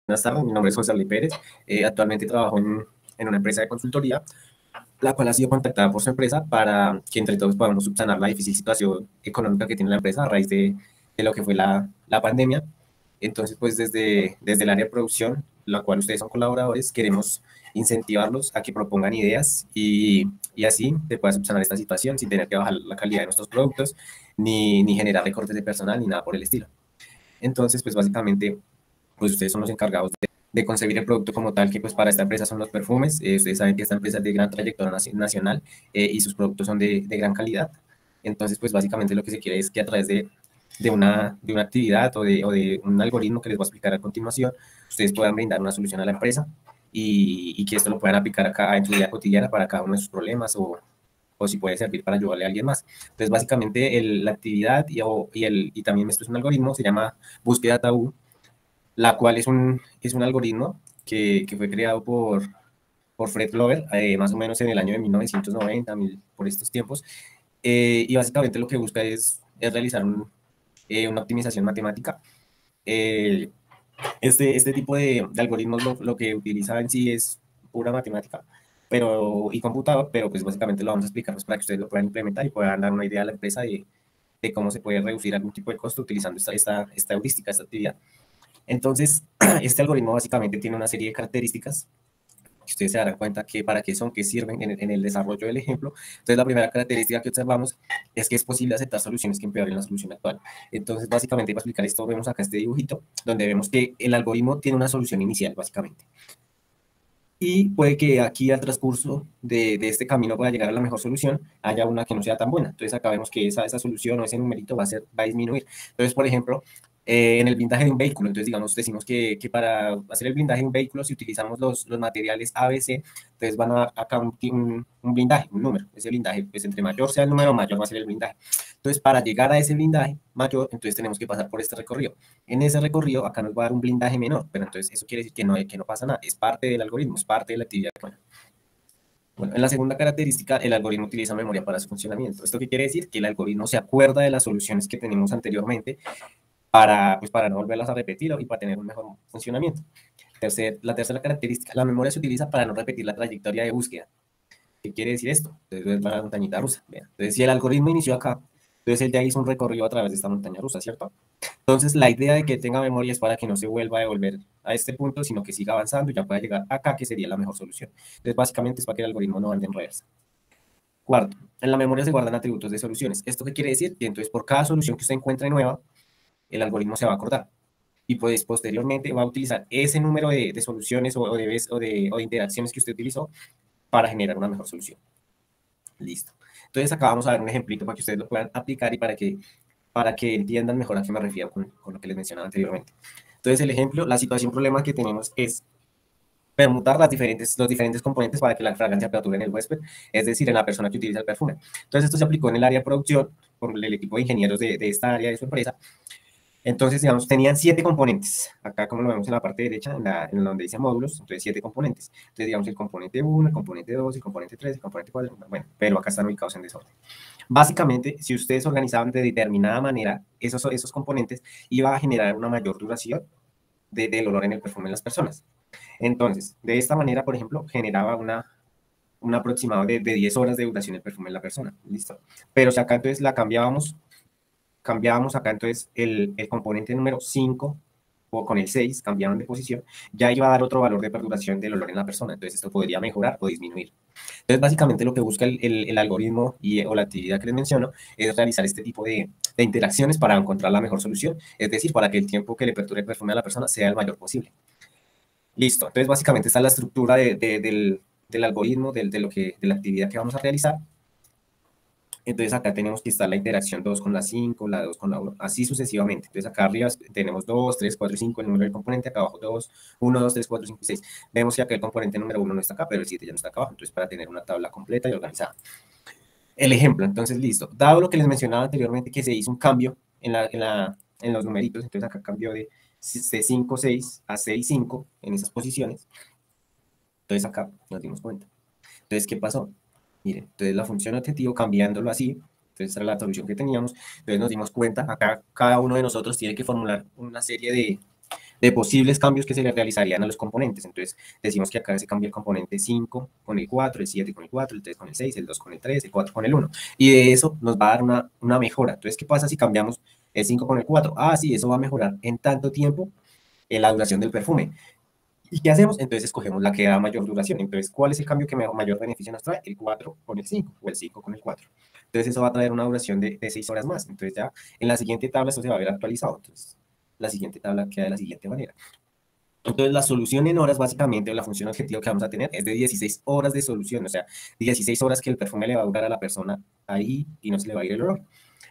Buenas tardes, mi nombre es José Arley Pérez. Actualmente trabajo en una empresa de consultoría, la cual ha sido contactada por su empresa para que entre todos podamos subsanar la difícil situación económica que tiene la empresa a raíz de lo que fue la pandemia. Entonces, pues desde el área de producción, la cual ustedes son colaboradores, queremos incentivarlos a que propongan ideas y así se pueda subsanar esta situación sin tener que bajar la calidad de nuestros productos, ni generar recortes de personal, ni nada por el estilo. Entonces, pues básicamente pues ustedes son los encargados de concebir el producto como tal, que pues para esta empresa son los perfumes. Ustedes saben que esta empresa es de gran trayectoria nacional y sus productos son de gran calidad. Entonces, pues básicamente lo que se quiere es que a través de una actividad o de un algoritmo que les voy a explicar a continuación, ustedes puedan brindar una solución a la empresa y que esto lo puedan aplicar acá en su vida cotidiana para cada uno de sus problemas o si puede servir para ayudarle a alguien más. Entonces, básicamente la actividad y también esto es un algoritmo, se llama búsqueda tabú, la cual es un algoritmo que fue creado por Fred Glover, más o menos en el año de 1990, por estos tiempos, y básicamente lo que busca es realizar una optimización matemática. Eh, este tipo de algoritmos lo que utiliza en sí es pura matemática y computador, pero pues básicamente lo vamos a explicar pues, para que ustedes lo puedan implementar y puedan dar una idea a la empresa de cómo se puede reducir algún tipo de costo utilizando esta heurística, esta actividad. Entonces, este algoritmo básicamente tiene una serie de características que ustedes se darán cuenta que para qué son, qué sirven en el desarrollo del ejemplo. Entonces, la primera característica que observamos es que es posible aceptar soluciones que empeoren la solución actual. Entonces, básicamente, para explicar esto, vemos acá este dibujito, donde vemos que el algoritmo tiene una solución inicial, básicamente. Y puede que aquí al transcurso de este camino para llegar a la mejor solución haya una que no sea tan buena. Entonces acá vemos que esa solución o ese numerito va a disminuir. Entonces, por ejemplo, en el blindaje de un vehículo, entonces digamos, decimos que para hacer el blindaje de un vehículo, si utilizamos los materiales ABC, entonces van a acá un blindaje, un número. Ese blindaje, pues entre mayor sea el número, mayor va a ser el blindaje. Entonces, para llegar a ese blindaje mayor, entonces tenemos que pasar por este recorrido. En ese recorrido, acá nos va a dar un blindaje menor, pero entonces eso quiere decir que no pasa nada, es parte del algoritmo, es parte de la actividad. Bueno, en la segunda característica, el algoritmo utiliza memoria para su funcionamiento. ¿Esto qué quiere decir? Que el algoritmo se acuerda de las soluciones que tenemos anteriormente para no volverlas a repetir y para tener un mejor funcionamiento. La tercera característica, la memoria se utiliza para no repetir la trayectoria de búsqueda. ¿Qué quiere decir esto? Entonces, va a la montañita rusa. Vean. Entonces, si el algoritmo inició acá, entonces él ya hizo un recorrido a través de esta montaña rusa, ¿cierto? Entonces, la idea de que tenga memoria es para que no se vuelva a devolver a este punto, sino que siga avanzando y ya pueda llegar acá, que sería la mejor solución. Entonces, básicamente es para que el algoritmo no ande en reversa. Cuarto, en la memoria se guardan atributos de soluciones. ¿Esto qué quiere decir? Que entonces, por cada solución que usted encuentre nueva, el algoritmo se va a acordar. Y pues posteriormente va a utilizar ese número de soluciones o de interacciones que usted utilizó para generar una mejor solución. Listo. Entonces acá vamos a ver un ejemplito para que ustedes lo puedan aplicar y para que entiendan mejor a qué me refiero con lo que les mencionaba anteriormente. Entonces el ejemplo, la situación problema que tenemos es permutar los diferentes componentes para que la fragancia perdure en el huésped, es decir, en la persona que utiliza el perfume. Entonces esto se aplicó en el área de producción por el equipo de ingenieros de esta área de su empresa. Entonces, digamos, tenían 7 componentes. Acá, como lo vemos en la parte derecha, en donde dice módulos, entonces 7 componentes. Entonces, digamos, el componente 1, el componente 2, el componente 3, el componente 4, bueno, pero acá están ubicados en desorden. Básicamente, si ustedes organizaban de determinada manera esos componentes, iba a generar una mayor duración del olor en el perfume de las personas. Entonces, de esta manera, por ejemplo, generaba un aproximado de 10 horas de duración el perfume de la persona. Listo. Pero si acá entonces la cambiábamos acá entonces el componente número 5 o con el 6 cambiaban de posición, ya iba a dar otro valor de perduración del olor en la persona. Entonces esto podría mejorar o disminuir. Entonces básicamente lo que busca el algoritmo o la actividad que les menciono es realizar este tipo de interacciones para encontrar la mejor solución, es decir, para que el tiempo que le perdure el perfume a la persona sea el mayor posible. Listo. Entonces básicamente esta es la estructura del algoritmo, de la actividad que vamos a realizar. Entonces acá tenemos que estar la interacción 2 con la 5, la 2 con la 1, así sucesivamente. Entonces acá arriba tenemos 2, 3, 4 y 5, el número del componente, acá abajo 2, 1, 2, 3, 4, 5 y 6. Vemos que acá el componente número 1 no está acá, pero el 7 ya no está acá abajo. Entonces para tener una tabla completa y organizada. El ejemplo, entonces listo. Dado lo que les mencionaba anteriormente, que se hizo un cambio en los numeritos, entonces acá cambió de C5, 6 a 6, 5 en esas posiciones. Entonces acá nos dimos cuenta. Entonces, ¿qué pasó? Miren, entonces la función objetivo cambiándolo así, entonces era la solución que teníamos, entonces nos dimos cuenta, acá cada uno de nosotros tiene que formular una serie de posibles cambios que se le realizarían a los componentes. Entonces, decimos que acá se cambia el componente 5 con el 4, el 7 con el 4, el 3 con el 6, el 2 con el 3, el 4 con el 1. Y de eso nos va a dar una mejora. Entonces, ¿qué pasa si cambiamos el 5 con el 4? Ah, sí, eso va a mejorar en tanto tiempo en la duración del perfume. ¿Y qué hacemos? Entonces escogemos la que da mayor duración. Entonces, ¿cuál es el cambio que mayor beneficio nos trae? El 4 con el 5 o el 5 con el 4. Entonces, eso va a traer una duración de 6 horas más. Entonces, ya en la siguiente tabla eso se va a ver actualizado. Entonces, la siguiente tabla queda de la siguiente manera. Entonces, la solución en horas, básicamente, o la función objetivo que vamos a tener es de 16 horas de solución. O sea, 16 horas que el perfume le va a durar a la persona ahí y no se le va a ir el olor.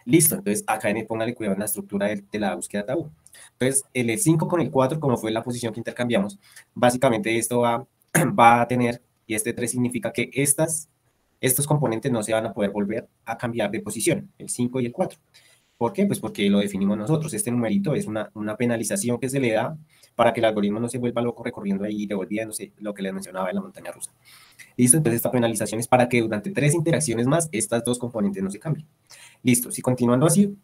Listo, entonces acá póngale cuidado en la estructura de la búsqueda tabú. Entonces, el 5 con el 4, como fue la posición que intercambiamos, básicamente esto va a tener, y este 3 significa que estos componentes no se van a poder volver a cambiar de posición, el 5 y el 4. ¿Por qué? Pues porque lo definimos nosotros. Este numerito es una penalización que se le da para que el algoritmo no se vuelva loco recorriendo ahí y devolviéndose lo que les mencionaba en la montaña rusa. ¿Listo? Entonces esta penalización es para que durante 3 interacciones más estas dos componentes no se cambien. Listo, si continuando así,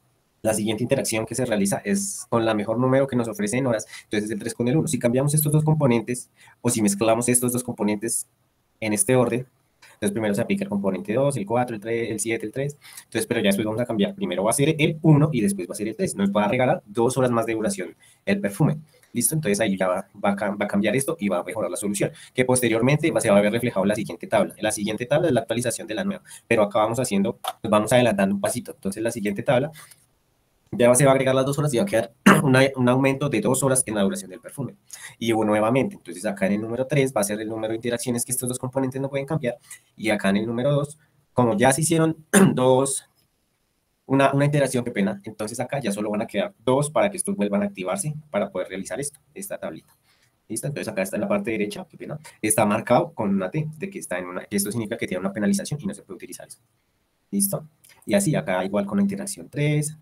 la siguiente interacción que se realiza es con la mejor número que nos ofrece en horas, entonces es el 3 con el 1. Si cambiamos estos dos componentes o si mezclamos estos dos componentes en este orden, entonces primero se aplica el componente 2, el 4, el 3, el 7, el 3, entonces pero ya después vamos a cambiar, primero va a ser el 1 y después va a ser el 3, nos va a regalar 2 horas más de duración el perfume. ¿Listo? Entonces ahí ya va a cambiar esto y va a mejorar la solución, que posteriormente se va a ver reflejado en la siguiente tabla. En la siguiente tabla es la actualización de la nueva, pero acá vamos haciendo, nos vamos adelantando un pasito. Entonces la siguiente tabla ya se va a agregar las 2 horas y va a quedar un aumento de 2 horas en la duración del perfume. Y nuevamente, entonces acá en el número 3 va a ser el número de interacciones que estos dos componentes no pueden cambiar, y acá en el número 2, como ya se hicieron una interacción, qué pena, entonces acá ya solo van a quedar 2 para que estos vuelvan a activarse para poder realizar esta tablita. ¿Listo? Entonces acá está en la parte derecha, qué pena, está marcado con una T, de que está que esto significa que tiene una penalización y no se puede utilizar eso. ¿Listo? Y así, acá igual con la interacción 3,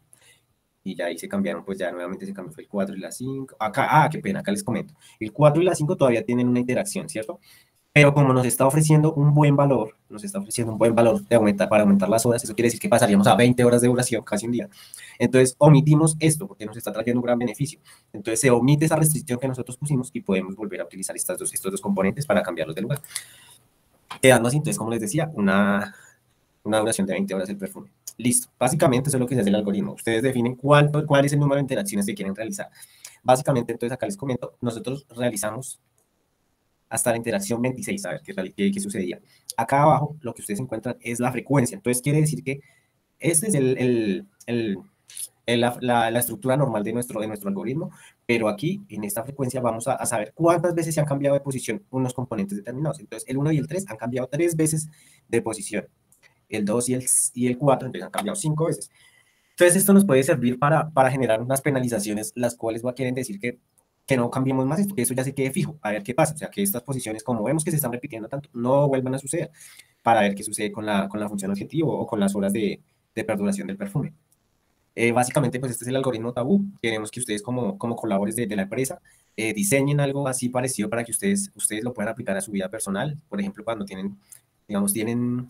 y ya ahí se cambiaron, pues ya nuevamente se cambió, fue el 4 y la 5. Acá, qué pena, acá les comento. El 4 y la 5 todavía tienen una interacción, ¿cierto? Pero como nos está ofreciendo un buen valor, de aumentar, para aumentar las horas, eso quiere decir que pasaríamos a 20 horas de duración, casi un día. Entonces, omitimos esto porque nos está trayendo un gran beneficio. Entonces, se omite esa restricción que nosotros pusimos y podemos volver a utilizar estos dos componentes para cambiarlos de lugar. Quedando así, entonces, como les decía, una duración de 20 horas el perfume. Listo. Básicamente eso es lo que se hace el algoritmo. Ustedes definen cuál es el número de interacciones que quieren realizar. Básicamente, entonces acá les comento, nosotros realizamos hasta la interacción 26, a ver qué sucedía. Acá abajo lo que ustedes encuentran es la frecuencia. Entonces quiere decir que este es la estructura normal de nuestro algoritmo, pero aquí en esta frecuencia vamos a saber cuántas veces se han cambiado de posición unos componentes determinados. Entonces el 1 y el 3 han cambiado 3 veces de posición. El 2 y el 4 entonces han cambiado 5 veces. Entonces esto nos puede servir para generar unas penalizaciones, las cuales quieren decir que no cambiemos más esto, que eso ya se quede fijo, a ver qué pasa. O sea, que estas posiciones, como vemos que se están repitiendo tanto, no vuelvan a suceder, para ver qué sucede con la función objetivo o con las horas de perduración del perfume. Básicamente, pues este es el algoritmo tabú. Queremos que ustedes como colaboradores de la empresa diseñen algo así parecido para que ustedes lo puedan aplicar a su vida personal. Por ejemplo, cuando tienen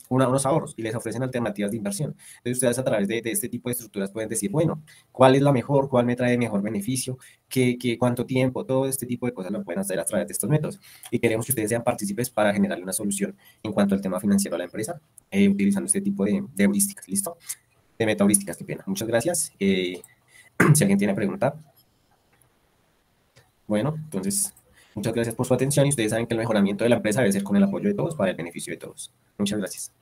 unos ahorros y les ofrecen alternativas de inversión. Entonces ustedes a través de este tipo de estructuras pueden decir, bueno, ¿cuál es la mejor? ¿Cuál me trae mejor beneficio? ¿Cuánto tiempo? Todo este tipo de cosas lo pueden hacer a través de estos métodos. Y queremos que ustedes sean partícipes para generar una solución en cuanto al tema financiero a la empresa, utilizando este tipo de heurísticas, ¿listo? De metaheurísticas, qué pena. Muchas gracias. Si alguien tiene pregunta. Bueno, entonces, muchas gracias por su atención y ustedes saben que el mejoramiento de la empresa debe ser con el apoyo de todos para el beneficio de todos. Muchas gracias.